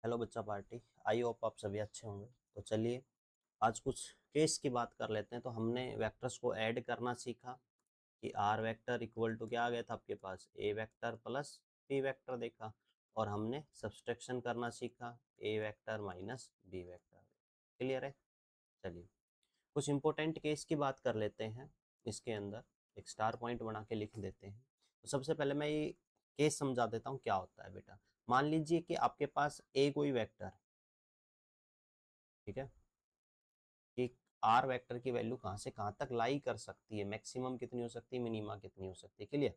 Hello बच्चा party. I hope आप सभी अच्छे होंगे। तो चलिए आज कुछ केस की बात कर लेते हैं। तो हमने वेक्टर्स को ऐड करना सीखा कि आर वेक्टर इक्वल टू क्या आ गया था आपके पास, A vector plus B vector देखा। और हमने सब्सट्रैक्शन करना सीखा, A vector minus B vector. Clear है? चलिए कुछ इंपॉर्टेंट केस की बात कर लेते हैं। इसके अंदर एक स्टार पॉइंट बना के लिख देते हैं। तो सबसे पहले मैं ये केस समझा देता हूँ क्या होता है बेटा। मान लीजिए कि आपके पास ए कोई वेक्टर, ठीक है, कि आर वेक्टर की वैल्यू कहाँ से कहाँ तक लाई कर सकती है, मैक्सिमम कितनी हो सकती है, मिनिमा कितनी हो सकती है। क्लियर?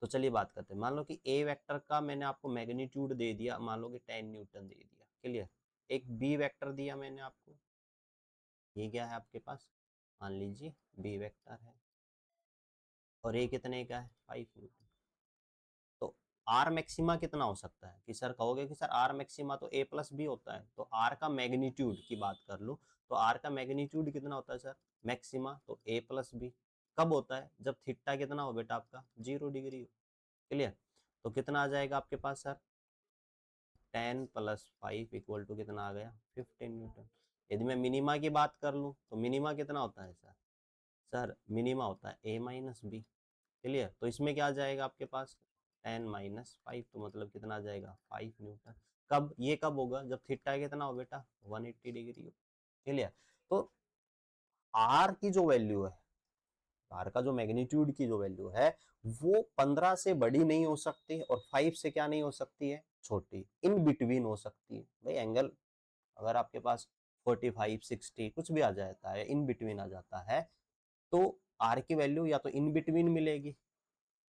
तो चलिए बात करते हैं। मान लो कि ए वेक्टर का मैंने आपको मैग्नीट्यूड दे दिया, मान लो कि 10 न्यूटन दे दिया। क्लियर? एक बी वेक्टर दिया मैंने आपको, ये क्या है आपके पास, मान लीजिए बी वेक्टर है और ए कितने का है, 5 न्यूटन। तो आर मैक्सिमा कितना हो सकता है, कि सर कहोगे कि सर आर मैक्सिमा तो ए प्लस बी होता है, तो आर का मैग्नीट्यूड की बात कर लो तो आर का मैग्नीट्यूड कितना होता है सर, मैक्सिमा तो ए प्लस बी। कब होता है, जब थीटा कितना हो बेटा आपका, 0 डिग्री हो। क्लियर? तो कितना आ जाएगा आपके पास सर, 10 + 5 इक्वल टू कितना आ गया, 15 न्यूटन। यदि मैं मिनिमा की बात कर लूँ तो मिनिमा कितना होता है सर, मिनिमा होता है ए माइनस बी। क्लियर? तो इसमें क्या आ जाएगा आपके पास, 10 - 5, तो मतलब कितना आ जाएगा, 5 न्यूटन। कब, ये कब होगा, जब थीटा कितना हो बेटा, 180 डिग्री हो। क्लियर? तो आर की जो वैल्यू है, आर का जो मैग्नीट्यूड की जो वैल्यू है, वो 15 से बड़ी नहीं हो सकती और 5 से क्या नहीं हो सकती है, छोटी, इन बिटवीन हो सकती है। भाई एंगल अगर आपके पास 45 60 कुछ भी आ जाता है, इन बिटवीन आ जाता है, तो आर की वैल्यू या तो इन बिटवीन मिलेगी,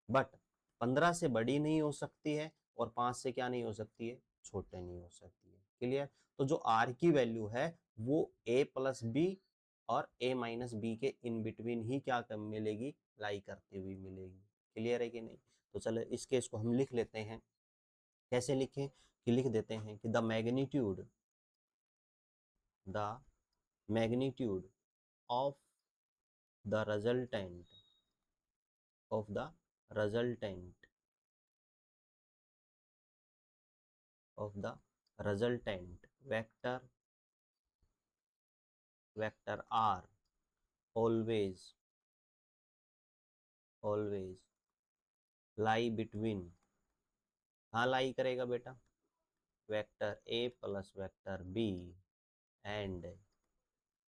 बट 15 से बड़ी नहीं हो सकती है और 5 से क्या नहीं हो सकती है, छोटे नहीं हो सकती है। क्लियर? तो जो आर की वैल्यू है वो ए प्लस बी और ए माइनस बी के इन बिटवीन ही क्या कर मिलेगी, लाई करती हुई मिलेगी। क्लियर है कि नहीं? तो चलो इस केस को हम लिख लेते हैं। कैसे लिखें, कि लिख देते हैं कि the magnitude of the resultant of the resultant vector r always lie between, हाँ लाई करेगा बेटा, vector a plus vector b and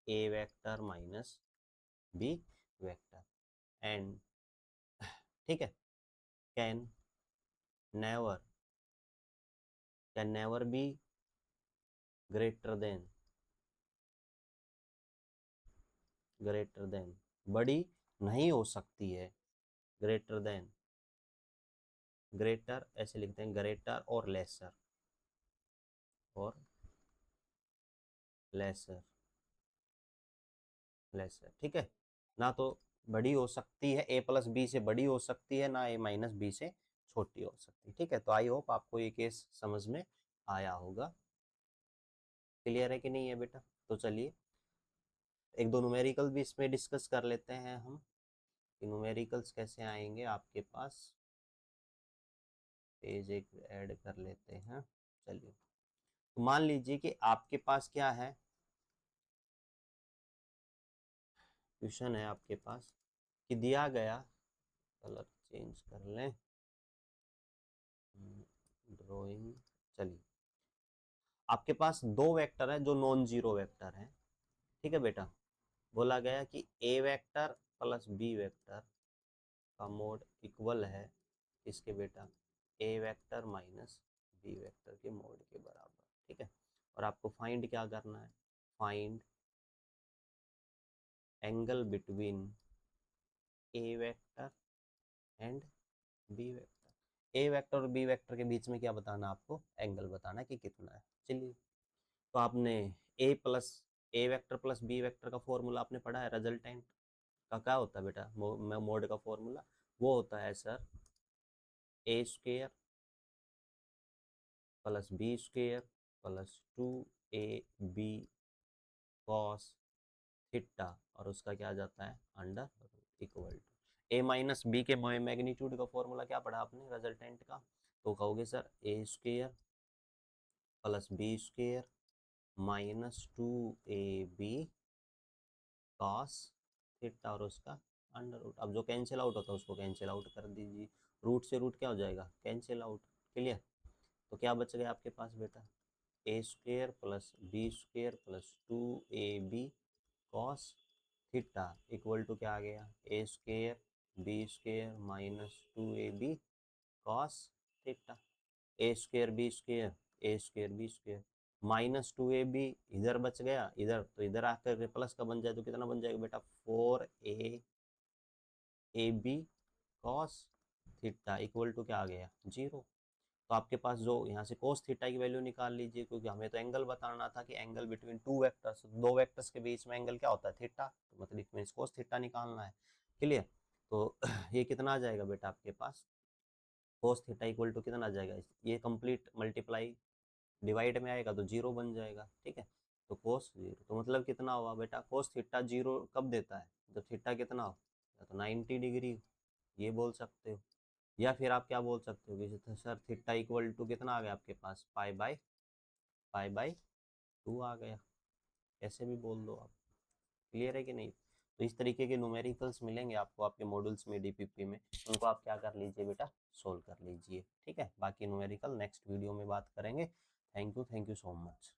a vector minus b vector and, ठीक है, can never can never be greater than, बड़ी नहीं हो सकती है, ग्रेटर देन, ग्रेटर ऐसे लिखते हैं, ग्रेटर और लेसर, ठीक है। ना तो बड़ी हो सकती है, ए प्लस बी से बड़ी हो सकती है, ना ए माइनस बी से छोटी हो सकती है। ठीक है, तो आई होप आपको ये केस समझ में आया होगा। क्लियर है कि नहीं है बेटा? तो चलिए एक दो न्यूमेरिकल भी इसमें डिस्कस कर लेते हैं हम, कि न्यूमेरिकल्स कैसे आएंगे आपके पास। पेज एक ऐड कर लेते हैं। चलिए तो मान लीजिए कि आपके पास क्या है, क्वेश्चन है आपके पास कि दिया गया, कलर चेंज कर लें, ड्राइंग। चलिए आपके पास दो वेक्टर है जो नॉन जीरो वेक्टर है, ठीक है बेटा। बोला गया कि ए वेक्टर प्लस बी वेक्टर का मोड इक्वल है इसके बेटा, ए वेक्टर माइनस बी वेक्टर के मोड के बराबर। ठीक है, और आपको फाइंड क्या करना है, find angle between A vector and B vector. A vector और बी वेक्टर के बीच में क्या बताना, आपको एंगल बताना है कि कितना है। चलिए तो आपने ए प्लस ए वेक्टर प्लस बी वेक्टर का फॉर्मूला आपने पढ़ा है, रिजल्टेंट का क्या होता है बेटा, मोड का फॉर्मूला वो होता है sir, A square plus B square plus 2ab cos theta, और उसका क्या आ जाता है, under equal to A minus B के मैग्नीट्यूड का फॉर्मूला क्या पढ़ा आपने रिजल्टेंट का, तो कहोगे sir A square plus B square minus 2ab cos theta और उसका अंडर रूट। अब जो कैंसिल आउट होता है उसको कैंसिल आउट कर दीजिए, रूट से रूट क्या हो जाएगा, कैंसिल आउट। क्लियर। तो क्या बच गया आपके पास बेटा, A square plus B square plus 2ab cos theta equal to क्या आ गया, A square B square minus 2ab cos theta. A square B square, A square B square minus 2ab इधर बच गया, इधर तो इधर आकर के प्लस का बन जाए तो कितना बन जाएगा बेटा, 4ab cos theta equal to क्या आ गया, 0। तो आपके पास जो यहाँ से कोस थीटा की वैल्यू निकाल लीजिए, क्योंकि हमें तो एंगल बताना था कि एंगल बिटवीन टू वेक्टर्स, दो वेक्टर्स के बीच में एंगल क्या होता है, थीटा, तो मतलब इसमें कोस थीटा निकालना है। क्लियर। तो ये कितना आ जाएगा बेटा आपके पास, कोस थीटा इक्वल टू कितना आ जाएगा, ये कंप्लीट मल्टीप्लाई डिवाइड में आएगा तो 0 बन जाएगा। ठीक है। तो कोस 0 तो मतलब कितना हुआ बेटा, कोस थीटा 0 कब देता है, जब थीटा कितना हो, या तो 90 डिग्री, ये बोल सकते हो। या फिर आप क्या बोल सकते हो कि सर थीटा इक्वल टू कितना आ गया आपके पास, पाई बाई 2 आ गया, ऐसे भी बोल दो आप। क्लियर है कि नहीं। तो इस तरीके के न्यूमेरिकल्स मिलेंगे आपको आपके मॉड्यूल्स में डीपीपी में, उनको आप क्या कर लीजिए बेटा, सोल्व कर लीजिए। ठीक है। बाकी न्यूमेरिकल नेक्स्ट वीडियो में बात करेंगे। Thank you so much.